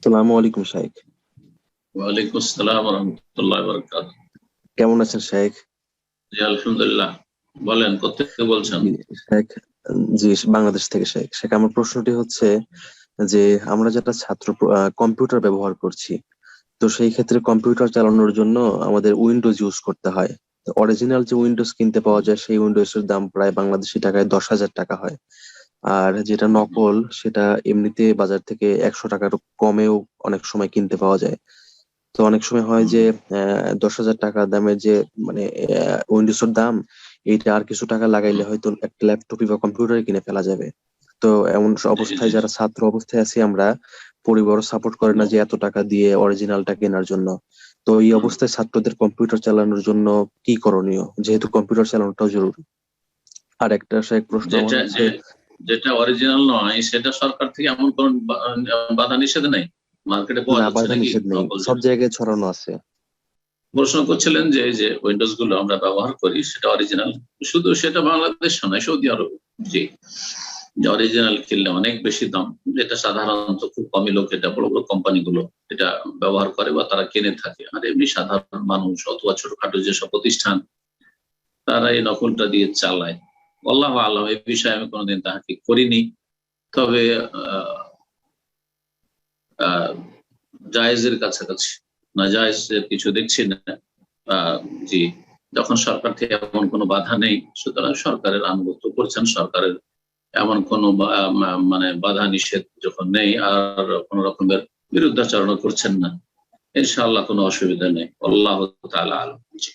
আসসালামু আলাইকুম শাইখ। ওয়ালাইকুম আসসালাম ওয়া রাহমাতুল্লাহি ওয়া বারাকাতুহু। কেমন আছেন শাইখ? জি আলহামদুলিল্লাহ। বলেন কোত্থেকে বলছেন? জি শাইখ, জি বাংলাদেশ থেকে শাইখ। শাইখ, আমার প্রশ্নটি হচ্ছে যে আমরা যেটা কম্পিউটার ব্যবহার করছি, তো সেই ক্ষেত্রে কম্পিউটার চালানোর জন্য আমাদের উইন্ডোজ ইউজ করতে হয়। অরিজিনাল যে উইন্ডোজ কিনতে পাওয়া যায় সেই উইন্ডোজের দাম প্রায় বাংলাদেশি টাকায় 10,000 টাকা হয়। আর যেটা নকল সেটা এমনিতে বাজার থেকে 100 টাকার কমেও অনেক সময় কিনতে পাওয়া যায়। তো অনেক সময় হয় যে 10,000 টাকা দামের যে মানে উইন্ডোজ এর দাম, এইটা আর কিছু টাকা লাগাইলে হয়তো একটা ল্যাপটপই বা কম্পিউটারই কিনে ফেলা যাবে। তো এমন জি অবস্থায় জি যারা ছাত্র অবস্থায় আছি আমরা, পরিবারও সাপোর্ট করে না যে এত টাকা দিয়ে অরিজিনালটা কেনার জন্য। তো এই অবস্থায় ছাত্রদের কম্পিউটার চালানোর জন্য কি করণীয়, যেহেতু কম্পিউটার চালানোটাও জরুরি। আর একটা শাইখ প্রশ্ন আমার যেটা হচ্ছে, যে- যেটা অরিজিনাল নয় সেটা সরকার থেকে এমন কোন বাধা নিষেধ নেই, মার্কেটে পাওয়া না যাচ্ছে বাধা নাকি নিষেধ নেই, নকল সব জিনিস? জায়গায় ছড়ানো আছে। প্রশ্ন করছিলেন যে এই যে উইন্ডোজ গুলো আমরা ব্যবহার করি সেটা অরিজিনাল, শুধু সেটা বাংলাদেশ নয় সৌদি আরব, জি, যে অরিজিনাল কিনলে অনেক বেশি দাম, যেটা সাধারণত খুব কমই লোক, এটা বড় বড় কোম্পানি গুলো এটা ব্যবহার করে বা তারা কিনে থাকে। আর এমনি সাধারণ মানুষ অথবা ছোটখাটো যেসব প্রতিষ্ঠান তারা এই নকলটা দিয়ে চালায়। আল্লাহু আ'লাম, এই বিষয়ে আমি কোনোদিন তাহাকে করিনি। তবে আহ আহ জায়েজের কাছাকাছি, না জায়েজের কিছু দেখছি না। আহ জি, যখন সরকার থেকে এমন কোনো বাধা নেই, সুতরাং সরকারের আনুগত্য করছেন, সরকারের এমন কোনো মানে বাধা নিষেধ যখন নেই আর কোন রকমের বিরুদ্ধাচরণ করছেন না, ইনশাআল্লাহ কোনো অসুবিধা নেই। আল্লাহ তাআলা আ'লাম। জি।